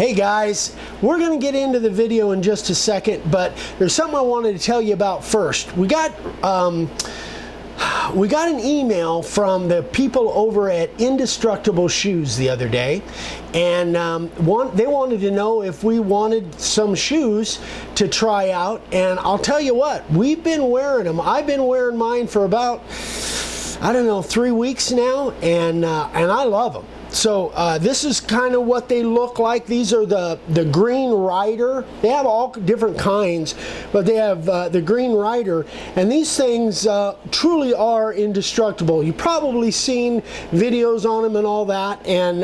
Hey guys, we're going to get into the video in just a second, but there's something I wanted to tell you about first. We got an email from the people over at Indestructible Shoes the other day, and they wanted to know if we wanted some shoes to try out. And I'll tell you what, we've been wearing them. I've been wearing mine for about, I don't know, 3 weeks now, and I love them. So this is kind of what they look like. These are the Green Rider. They have all different kinds, but they have the Green Rider, and these things truly are indestructible. You've probably seen videos on them and all that, and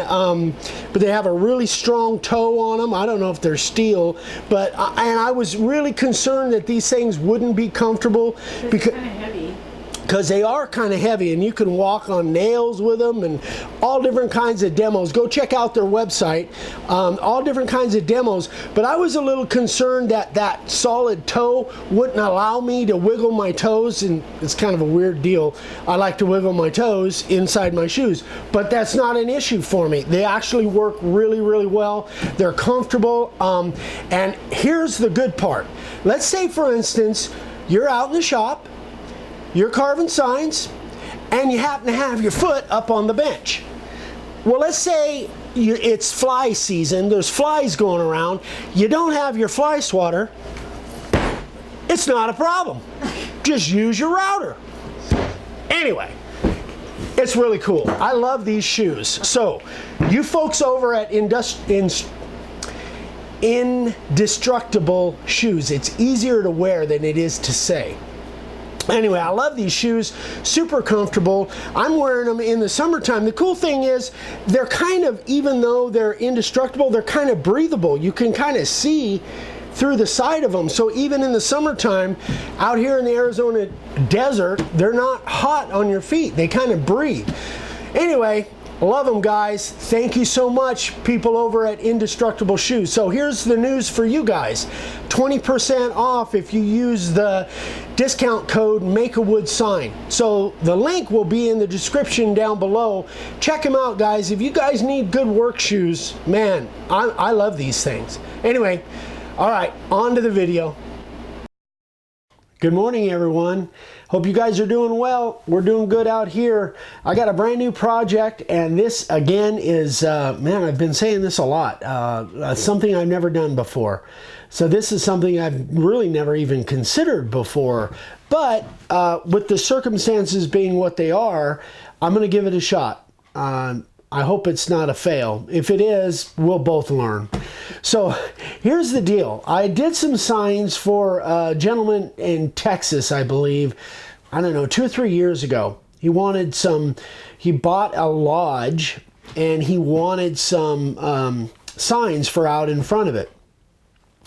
but they have a really strong toe on them. I don't know if they're steel, but and I was really concerned that these things wouldn't be comfortable because kind of heavy. Because they are kind of heavy, and you can walk on nails with them and all different kinds of demos. Go check out their website, all different kinds of demos. But I was a little concerned that that solid toe wouldn't allow me to wiggle my toes, and it's kind of a weird deal. I like to wiggle my toes inside my shoes, but that's not an issue for me. They actually work really, really well. They're comfortable, and here's the good part. Let's say, for instance, you're out in the shop, you're carving signs, and you happen to have your foot up on the bench. Well, let's say it's fly season, there's flies going around, you don't have your fly swatter, it's not a problem. Just use your router. Anyway, it's really cool. I love these shoes. So, you folks over at Indestructible Shoes, it's easier to wear than it is to say. Anyway, I love these shoes, super comfortable. I'm wearing them in the summertime. The cool thing is they're kind of, even though they're indestructible, they're kind of breathable. You can kind of see through the side of them. So even in the summertime, out here in the Arizona desert, they're not hot on your feet. They kind of breathe. Anyway, love them, guys. Thank you so much, people over at Indestructible Shoes. So here's the news for you guys. 20% off if you use the discount code MakeAWoodSign. So the link will be in the description down below. Check them out, guys. If you guys need good work shoes, man, I love these things. Anyway, all right, on to the video. Good morning, everyone. Hope you guys are doing well. We're doing good out here. I got a brand new project, and this again is, man, I've been saying this a lot, something I've never done before. So this is something I've really never even considered before, but with the circumstances being what they are, I'm going to give it a shot. I hope it's not a fail. If it is, we'll both learn. So here's the deal. I did some signs for a gentleman in Texas, I believe, I don't know, 2 or 3 years ago. He wanted some, he bought a lodge, and he wanted some signs for out in front of it.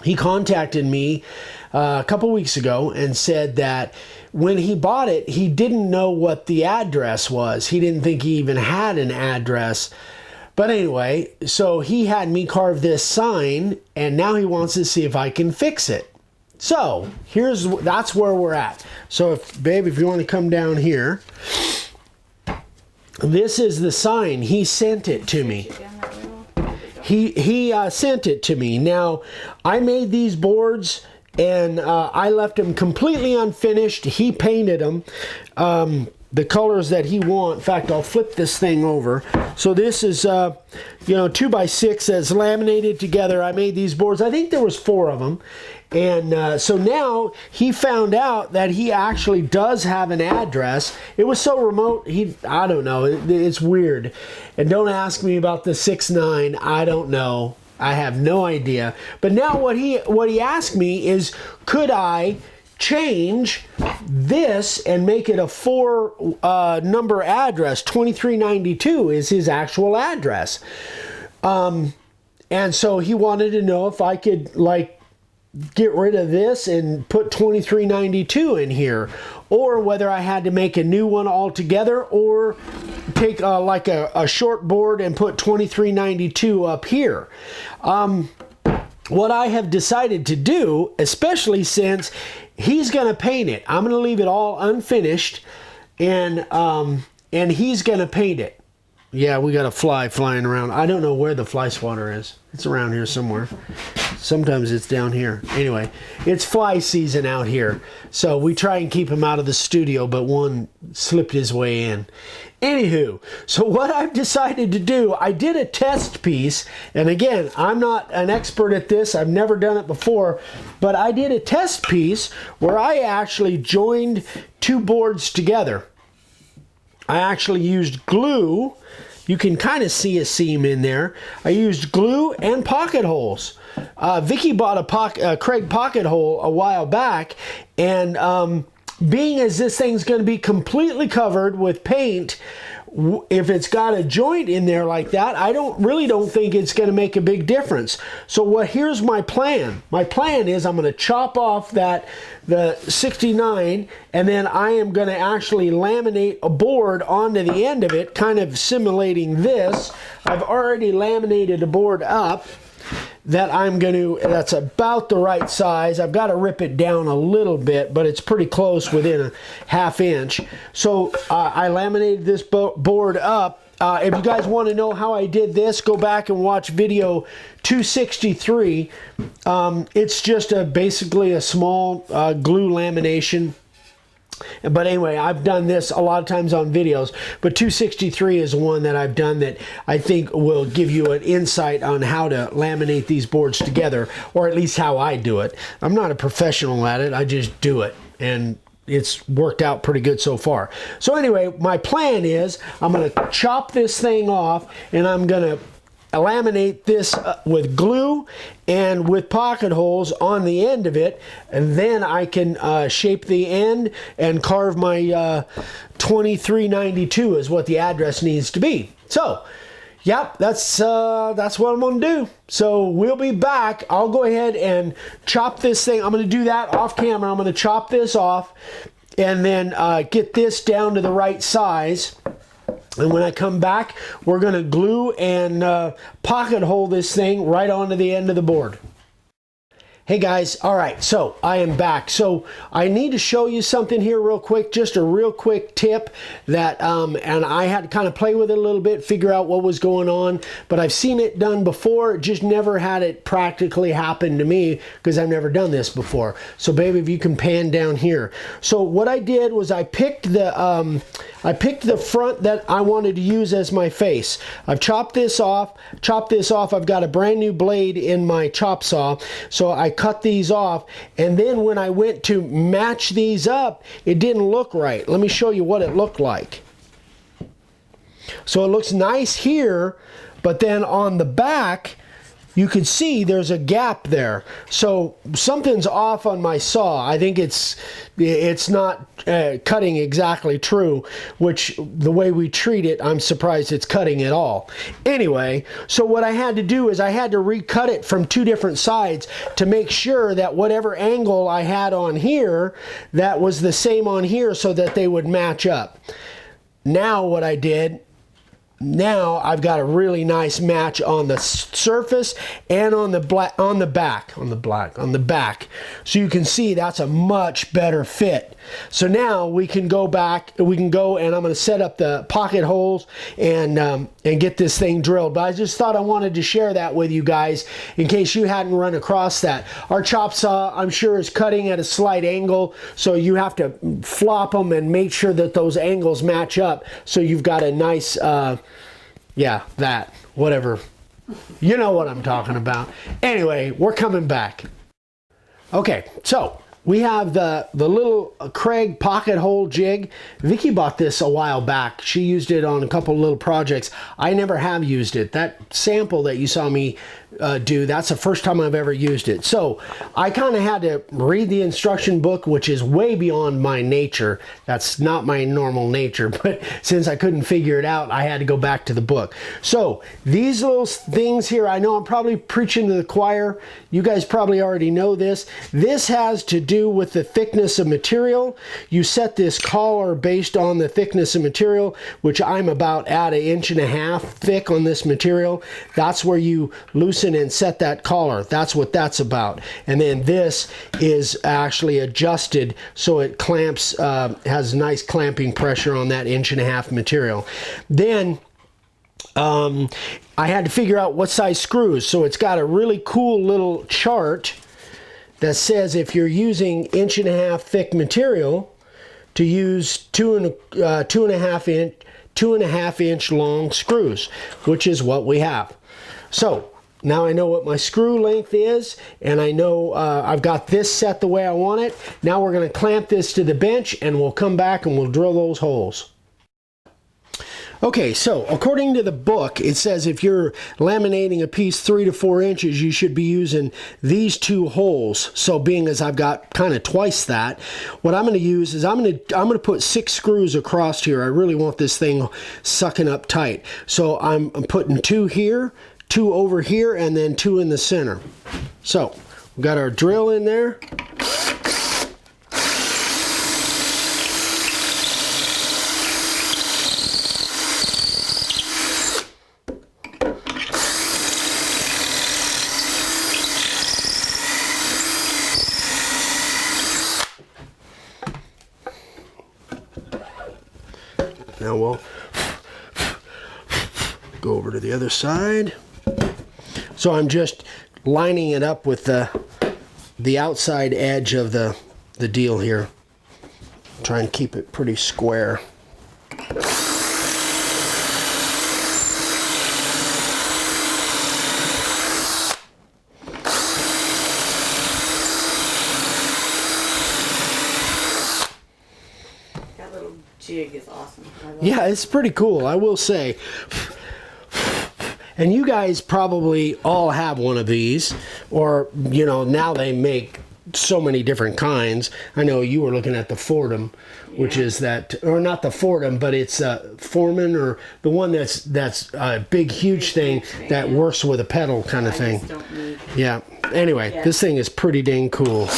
He contacted me a couple weeks ago and said that when he bought it, he didn't know what the address was. He didn't think he even had an address. But anyway, so he had me carve this sign, and now he wants to see if I can fix it. So that's where we're at. So babe, if you want to come down here, this is the sign. He sent it to me. He sent it to me. Now, I made these boards, and I left them completely unfinished. He painted them the colors that he wants. In fact, I'll flip this thing over. So this is, 2x6 that's laminated together. I made these boards. I think there was 4 of them. And so now he found out that he actually does have an address. It was so remote, I don't know, it's weird. And don't ask me about the 6'9", I don't know. I have no idea. But now what he asked me is, could I change this and make it a 4 number address? 2392 is his actual address. And so he wanted to know if I could, like, get rid of this and put 2392 in here, or whether I had to make a new one altogether, or take like a short board and put 2392 up here. What I have decided to do, especially since he's going to paint it, I'm going to leave it all unfinished, and he's going to paint it. Yeah, we got a fly flying around. I don't know where the fly swatter is. It's around here somewhere. Sometimes it's down here. Anyway, it's fly season out here. So we try and keep him out of the studio, but one slipped his way in. Anywho, so what I've decided to do, I did a test piece, and again, I'm not an expert at this, I've never done it before, but I did a test piece where I actually joined two boards together. I actually used glue. You can kind of see a seam in there. I used glue and pocket holes. Vicky bought a Craig pocket hole a while back, and being as this thing's going to be completely covered with paint, if it's got a joint in there like that, I really don't think it's going to make a big difference. So here's my plan. My plan is I'm going to chop off the 69, and then I am going to actually laminate a board onto the end of it, kind of simulating this. I've already laminated a board up that that's about the right size. I've got to rip it down a little bit, but it's pretty close, within a ½ inch. So I laminated this board up. If you guys want to know how I did this, go back and watch video 263. It's just basically a small glue lamination. But anyway, I've done this a lot of times on videos, but 263 is one that I've done that I think will give you an insight on how to laminate these boards together, or at least how I do it. I'm not a professional at it, I just do it, and it's worked out pretty good so far. So anyway, my plan is I'm going to chop this thing off, and I'm going to laminate this with glue and with pocket holes on the end of it, and then I can shape the end and carve my 2392 is what the address needs to be. So yep, that's what I'm gonna do. So we'll be back. I'll go ahead and chop this thing. I'm gonna do that off camera. I'm gonna chop this off and then get this down to the right size. And when I come back, we're going to glue and pocket hole this thing right onto the end of the board. Hey guys, all right, so I am back. So I need to show you something here real quick, just a real quick tip that, and I had to kind of play with it a little bit, figure out what was going on, but I've seen it done before, just never had it practically happen to me because I've never done this before. So baby, if you can pan down here. So what I did was I picked the front that I wanted to use as my face. I've chopped this off. I've got a brand new blade in my chop saw, so I cut these off, and then when I went to match these up, it didn't look right. Let me show you what it looked like. So it looks nice here, but then on the back, you can see there's a gap there. So something's off on my saw. I think it's not cutting exactly true, which the way we treat it, I'm surprised it's cutting at all. Anyway, so what I had to do is I had to recut it from two different sides to make sure that whatever angle I had on here, that was the same on here so that they would match up. Now what I did, now I've got a really nice match on the surface and on the back. So you can see that's a much better fit. So now we can go back, and I'm going to set up the pocket holes and get this thing drilled. But I just thought I wanted to share that with you guys in case you hadn't run across that. Our chop saw, I'm sure, is cutting at a slight angle, so you have to flop them and make sure that those angles match up so you've got a nice whatever. You know what I'm talking about. Anyway, we're coming back. Okay, so we have the little Craig pocket hole jig. Vicky bought this a while back. She used it on a couple little projects. I never have used it. That sample that you saw me do, that's the first time I've ever used it. So I kind of had to read the instruction book, which is way beyond my nature. That's not my normal nature, but since I couldn't figure it out, I had to go back to the book. So these little things here, I know I'm probably preaching to the choir. You guys probably already know this. This has to do with the thickness of material. You set this collar based on the thickness of material, which I'm about at 1.5 inches thick on this material. That's where you loosen and set that collar. That's what that's about. And then this is actually adjusted so it clamps, has nice clamping pressure on that 1.5 inch material. Then I had to figure out what size screws. So it's got a really cool little chart that says if you're using 1.5 thick material, to use 2.5 inch long screws, which is what we have. So now I know what my screw length is, and I know I've got this set the way I want it. Now we're going to clamp this to the bench, and we'll come back and we'll drill those holes. Okay, so according to the book, it says if you're laminating a piece 3 to 4 inches, you should be using these 2 holes. So being as I've got kind of twice that, what I'm going to use is I'm going to put 6 screws across here. I really want this thing sucking up tight. So I'm putting 2 here, 2 over here, and then 2 in the center. So we've got our drill in there. Now we'll go over to the other side. So I'm just lining it up with the outside edge of the deal here. Try and keep it pretty square. Jig is awesome. Yeah, it's pretty cool, I will say. And you guys probably all have one of these, or you know, now they make so many different kinds. I know you were looking at the Fordham, which is that, or not the Fordham, but it's Foreman, or the one that's a big huge thing that works with a pedal kind of thing. Yeah. Anyway, this thing is pretty dang cool.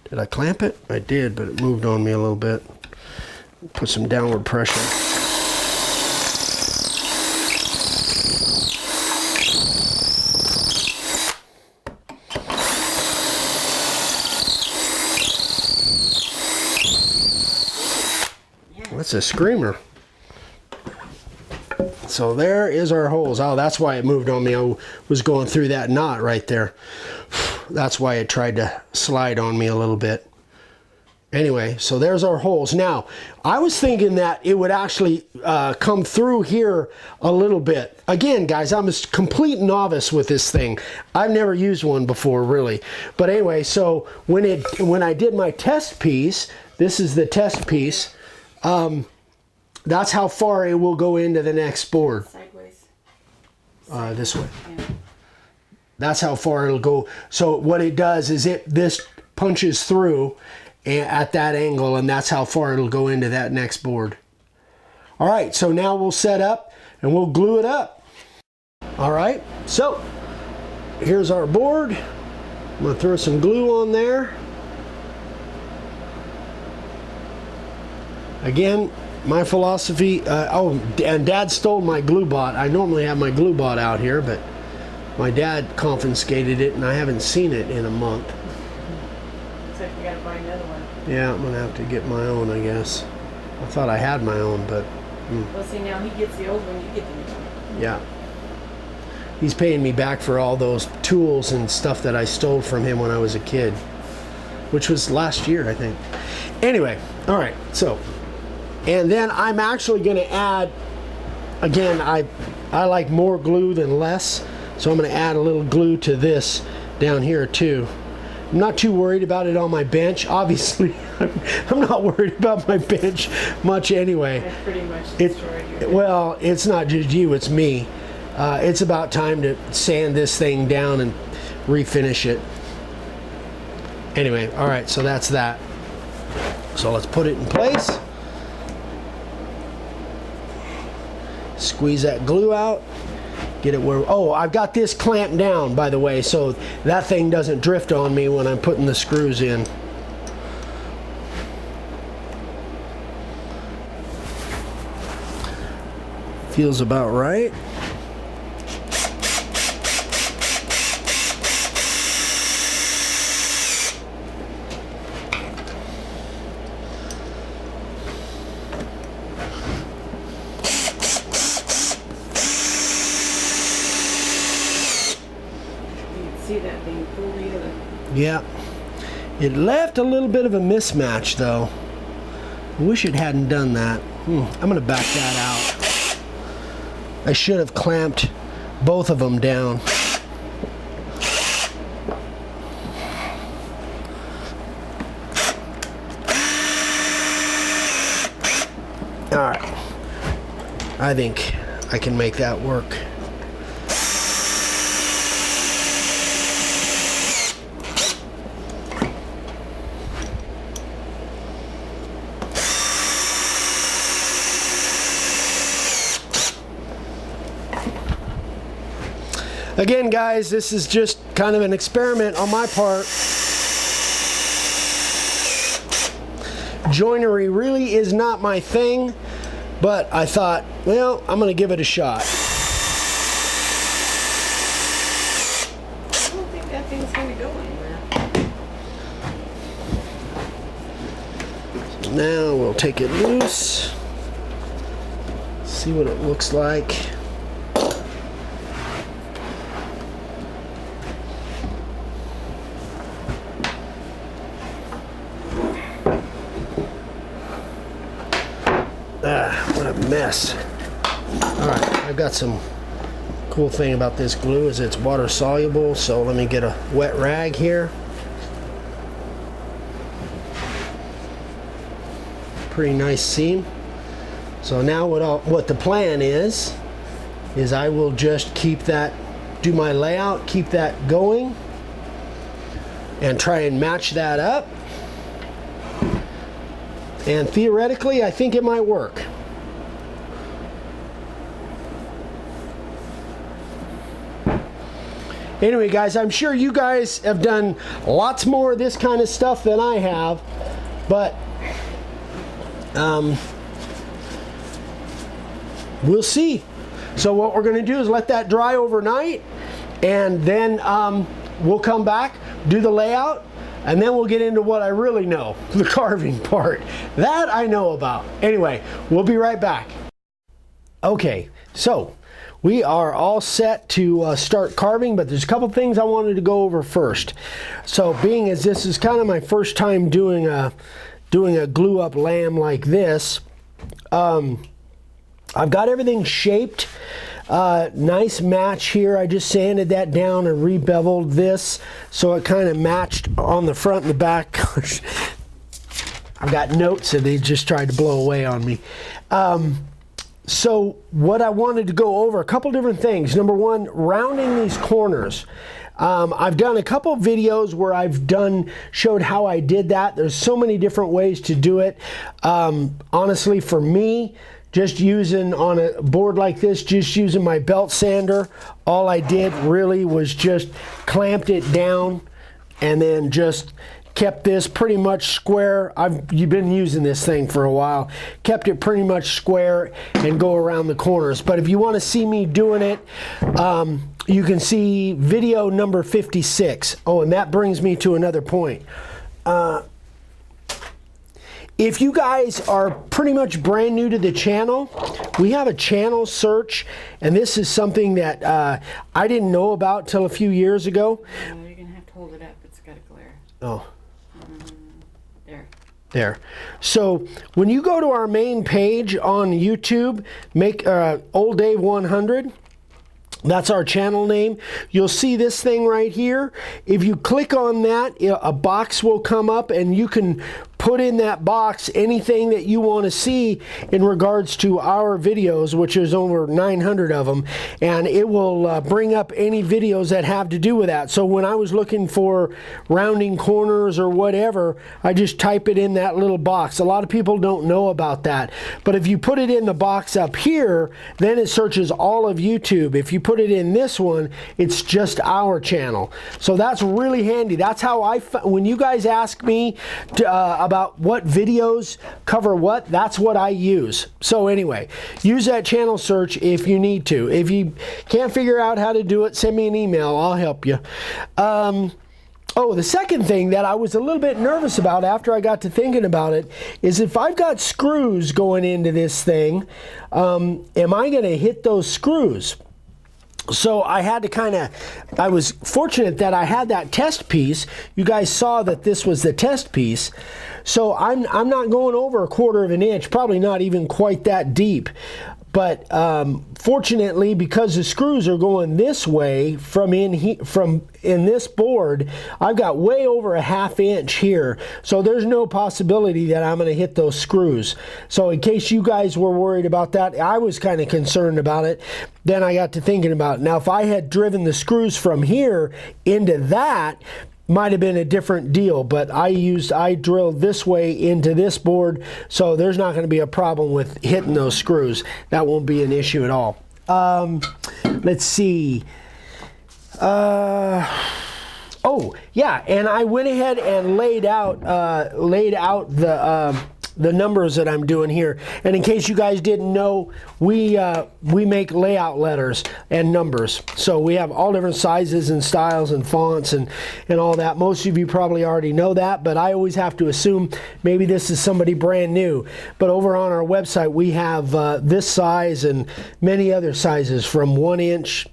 Did I clamp it? I did, but it moved on me a little bit. Put some downward pressure. That's a screamer. So there is our holes. Oh, that's why it moved on me. I was going through that knot right there. That's why it tried to slide on me a little bit. Anyway, so there's our holes. Now, I was thinking that it would actually come through here a little bit. Again, guys, I'm a complete novice with this thing. I've never used one before, really. But anyway, so when I did my test piece, this is the test piece, that's how far it will go into the next board. Sideways. This way. Yeah. That's how far it'll go. So what it does is this punches through at that angle, and that's how far it'll go into that next board. All right, so now we'll set up and we'll glue it up. All right, so here's our board. I'm gonna throw some glue on there. Again, my philosophy, oh, and Dad stole my glue bot. I normally have my glue bot out here, but my dad confiscated it, and I haven't seen it in a month. Looks like you gotta buy another one. Yeah, I'm gonna have to get my own, I guess. I thought I had my own, but... Well, see, now he gets the old one, you get the new one. Yeah. He's paying me back for all those tools and stuff that I stole from him when I was a kid, which was last year, I think. Anyway, all right, so... And then I'm actually gonna add, again, I like more glue than less, so I'm going to add a little glue to this down here too. I'm not too worried about it on my bench. Obviously, I'm not worried about my bench much anyway. It's pretty much destroyed your bench. Well, it's not just you, it's me. It's about time to sand this thing down and refinish it. Anyway, all right, so that's that. So let's put it in place. Squeeze that glue out. Get it where, oh, I've got this clamped down, by the way, so that thing doesn't drift on me when I'm putting the screws in. Feels about right. see that being pulled together. Yeah. It left a little bit of a mismatch though. I wish it hadn't done that. I'm gonna back that out. I should have clamped both of them down. All right. I think I can make that work. Again, guys, this is just kind of an experiment on my part. Joinery really is not my thing, but I thought, well, I'm going to give it a shot. I don't think that thing's going to go anywhere. So now we'll take it loose, see what it looks like. What a mess. Alright, I've got some cool thing about this glue is it's water soluble, so let me get a wet rag here. Pretty nice seam. So now what the plan is I will just keep that, do my layout, keep that going, and try and match that up. And theoretically, I think it might work. Anyway, guys, I'm sure you guys have done lots more of this kind of stuff than I have, but we'll see. So what we're going to do is let that dry overnight, and then we'll come back, do the layout, and then we'll get into what I really know, the carving part. That I know about. Anyway, we'll be right back. Okay, so we are all set to start carving, but there's a couple things I wanted to go over first. So being as this is kind of my first time doing a glue up lamb like this, I've got everything shaped. Nice match here. I just sanded that down and rebeveled this so it kind of matched on the front and the back. I've got notes and they just tried to blow away on me. So what I wanted to go over, a couple different things. Number one, rounding these corners. I've done a couple videos where I've showed how I did that. There's so many different ways to do it. Honestly, for me, just using on a board like this, just using my belt sander, all I did really was just clamped it down and then just kept this pretty much square. You've been using this thing for a while. Kept it pretty much square and go around the corners. But if you want to see me doing it, you can see video number 56. Oh, and that brings me to another point. If you guys are pretty much brand new to the channel, we have a channel search, and this is something that I didn't know about till a few years ago. You're going to have to hold it up. It's got a glare. Oh. There. So when you go to our main page on YouTube, make Old Dave 100. That's our channel name. You'll see this thing right here. If you click on that, a box will come up and you can put in that box anything that you want to see in regards to our videos, which is over 900 of them, and it will bring up any videos that have to do with that. So when I was looking for rounding corners or whatever, I just type it in that little box. A lot of people don't know about that, but if you put it in the box up here, then it searches all of YouTube. If you put it in this one, it's just our channel. So that's really handy. That's how when you guys ask me about what videos cover what, that's what I use. So anyway, use that channel search if you need to. If you can't figure out how to do it, send me an email. I'll help you. Oh, the second thing that I was a little bit nervous about after I got to thinking about it is if I've got screws going into this thing, am I going to hit those screws? So I had to I was fortunate that I had that test piece. You guys saw that this was the test piece. So I'm not going over 1/4 of an inch, probably not even quite that deep. But fortunately, because the screws are going this way from in this board, I've got way over a 1/2 inch here. So there's no possibility that I'm going to hit those screws. So in case you guys were worried about that, I was kind of concerned about it. Then I got to thinking about it. Now, if I had driven the screws from here into that, might have been a different deal, but I drilled this way into this board, so there's not going to be a problem with hitting those screws. That won't be an issue at all. Let's see. Oh yeah, and I went ahead and laid out the numbers that I'm doing here. And in case you guys didn't know, we make layout letters and numbers. So we have all different sizes and styles and fonts and all that. Most of you probably already know that, but I always have to assume maybe this is somebody brand new. But over on our website, we have this size and many other sizes from 1 inch,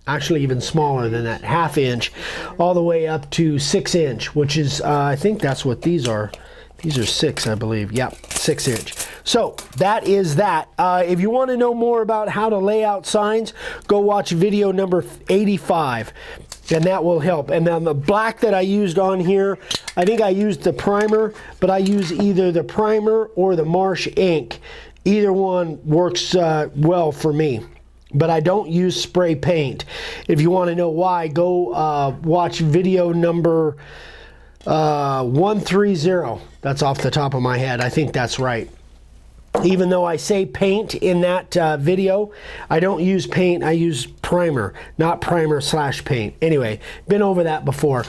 actually even smaller than that, 1/2 inch, all the way up to 6 inch, which is, I think that's what these are. These are 6, I believe. Yep, 6 inch. So that is that. If you want to know more about how to lay out signs, go watch video number 85, and that will help. And then the black that I used on here, I think I used the primer, but I use either the primer or the Marsh ink. Either one works well for me. But I don't use spray paint. If you want to know why, go watch video number 130. That's off the top of my head. I think that's right. Even though I say paint in that video, I don't use paint. I use primer, not primer/paint. Anyway, been over that before.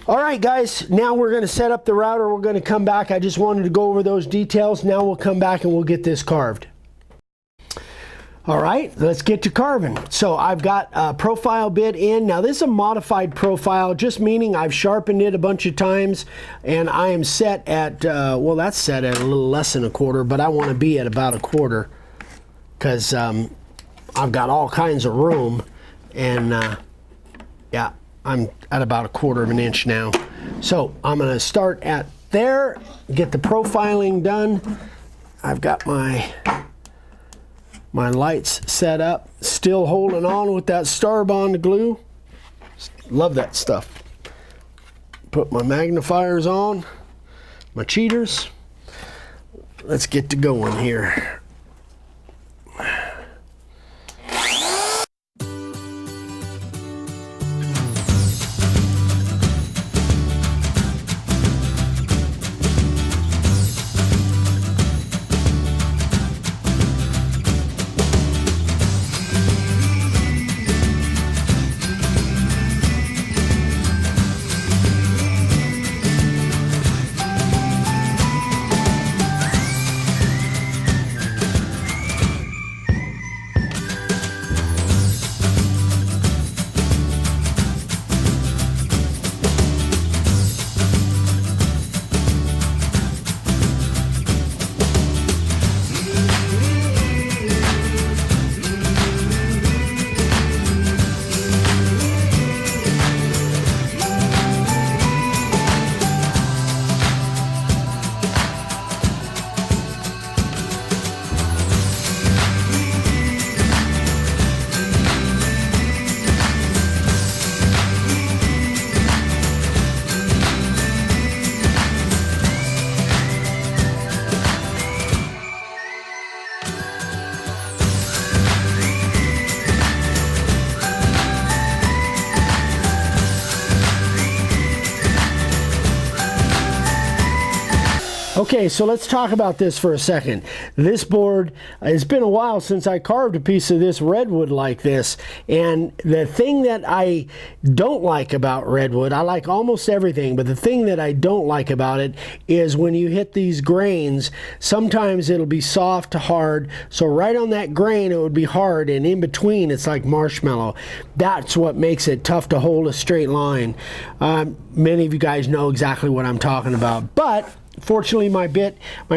All right, guys, now we're going to set up the router. We're going to come back. I just wanted to go over those details. Now we'll come back and we'll get this carved. All right, let's get to carving. So I've got a profile bit in. Now this is a modified profile, just meaning I've sharpened it a bunch of times, and I am set at, well, that's set at a little less than 1/4, but I want to be at about 1/4 because I've got all kinds of room, and yeah, I'm at about 1/4 of an inch now. So I'm going to start at there, get the profiling done. I've got my lights set up, still holding on with that Starbond glue. Love that stuff. Put my magnifiers on, my cheaters. Let's get to going here. Okay, so let's talk about this for a second. This board, it's been a while since I carved a piece of this redwood like this, and the thing that I don't like about redwood, I like almost everything, but the thing that I don't like about it is when you hit these grains, sometimes it'll be soft to hard, so right on that grain it would be hard, and in between it's like marshmallow. That's what makes it tough to hold a straight line. Many of you guys know exactly what I'm talking about, but Fortunately, my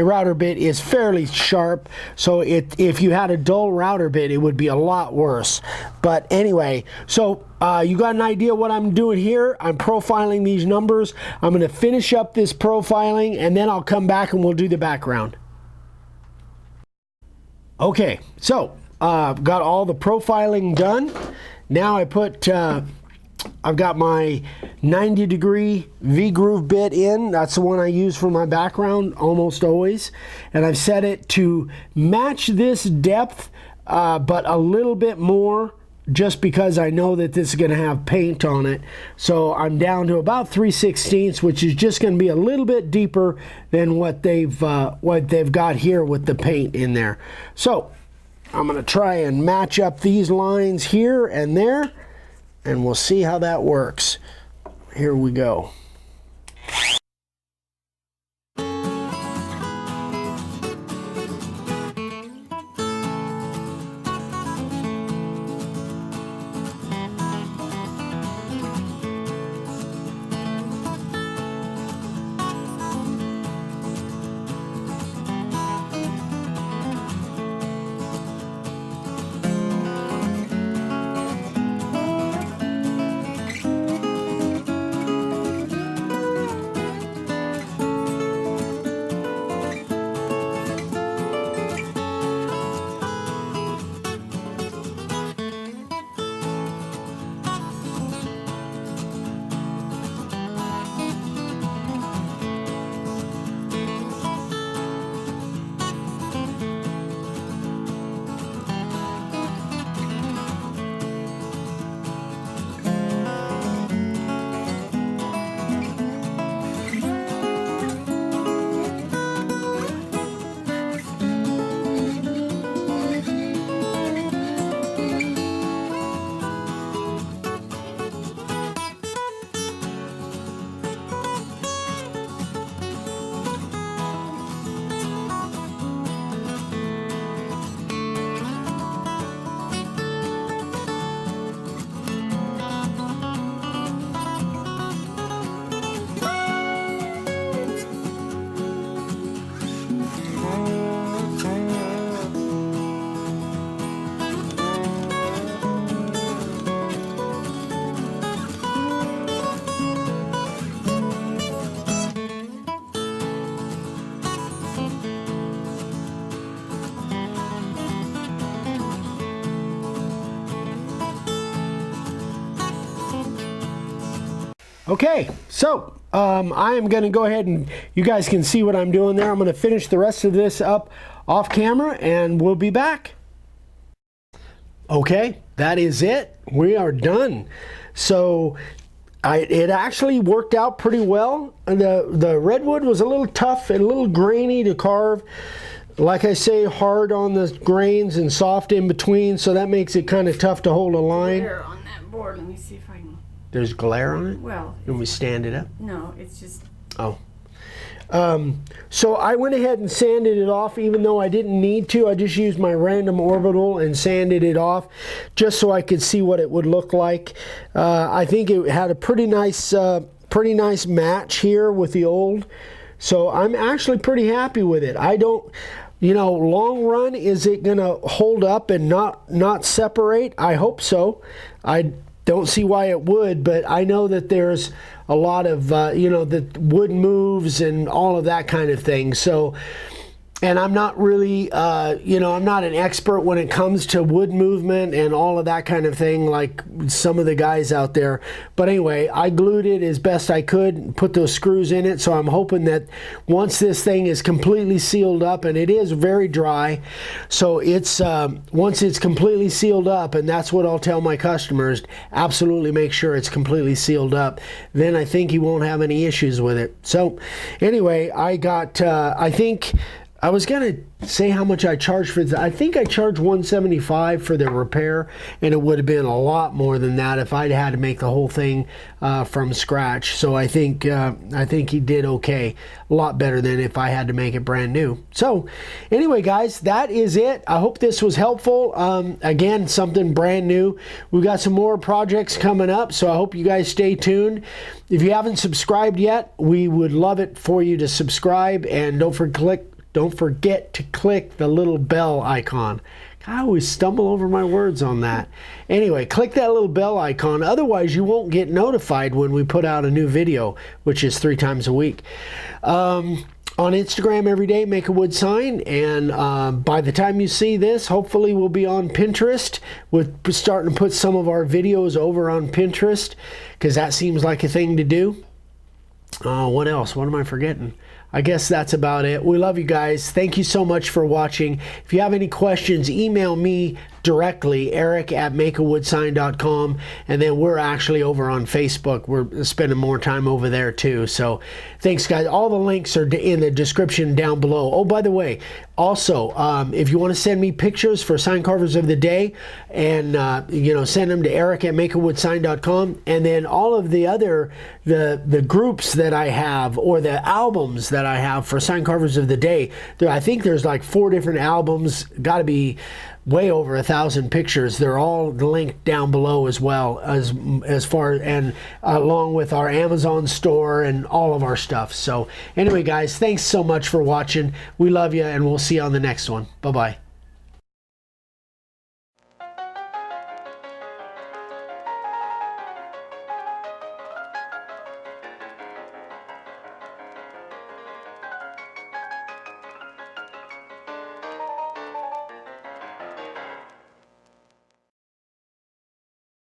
router bit is fairly sharp, so if you had a dull router bit, it would be a lot worse. But anyway, so you got an idea what I'm doing here. I'm profiling these numbers. I'm going to finish up this profiling, and then I'll come back and we'll do the background. Okay, so got all the profiling done. Now I've got my 90-degree V-groove bit in. That's the one I use for my background almost always. And I've set it to match this depth, but a little bit more, just because I know that this is going to have paint on it. So I'm down to about 3/16, which is just going to be a little bit deeper than what they've got here with the paint in there. So I'm going to try and match up these lines here and there, and we'll see how that works. Here we go. Okay, so I am going to go ahead and you guys can see what I'm doing there. I'm going to finish the rest of this up off camera and we'll be back. Okay, that is it. We are done. So it actually worked out pretty well. The redwood was a little tough and a little grainy to carve. Like I say, hard on the grains and soft in between, so that makes it kind of tough to hold a line. Glare on that board. Let me see if I can. There's glare on it? Well. When we stand it up? No, it's just. Oh. So I went ahead and sanded it off, even though I didn't need to. I just used my random orbital and sanded it off just so I could see what it would look like. I think it had a pretty nice match here with the old. So I'm actually pretty happy with it. I don't, you know, long run, is it going to hold up and not separate? I hope so. I don't see why it would, but I know that there's a lot of, you know, the wood moves and all of that kind of thing. So, and I'm not really, you know, I'm not an expert when it comes to wood movement and all of that kind of thing like some of the guys out there. But anyway, I glued it as best I could and put those screws in it. So I'm hoping that once this thing is completely sealed up, and it is very dry, so it's once it's completely sealed up, and that's what I'll tell my customers, absolutely make sure it's completely sealed up. Then I think you won't have any issues with it. So anyway, I got, I think, I was gonna say how much I charged for this. I think I charged $175 for the repair, and it would have been a lot more than that if I'd had to make the whole thing from scratch. So I think he did okay, a lot better than if I had to make it brand new. So anyway, guys, that is it. I hope this was helpful. Again, something brand new. We've got some more projects coming up, so I hope you guys stay tuned. If you haven't subscribed yet, we would love it for you to subscribe, and don't forget to click the little bell icon. I always stumble over my words on that. Anyway, click that little bell icon. Otherwise, you won't get notified when we put out a new video, which is 3 times a week. On Instagram every day, make a wood sign. And by the time you see this, hopefully we'll be on Pinterest. We're starting to put some of our videos over on Pinterest because that seems like a thing to do. What else? What am I forgetting? I guess that's about it. We love you guys. Thank you so much for watching. If you have any questions, email me directly, eric@makeawoodsign.com, and then we're actually over on Facebook. We're spending more time over there too. So thanks, guys. All the links are in the description down below. Oh, by the way, also, if you want to send me pictures for sign carvers of the day, and send them to eric@makeawoodsign.com, and then all of the other the groups that I have, or the albums that I have for sign carvers of the day. I think there's like 4 different albums. Got to be way over 1,000 pictures. They're all linked down below as well, as far, and along with our Amazon store and all of our stuff. So anyway, guys, thanks so much for watching. We love you, and we'll see you on the next one. Bye-bye.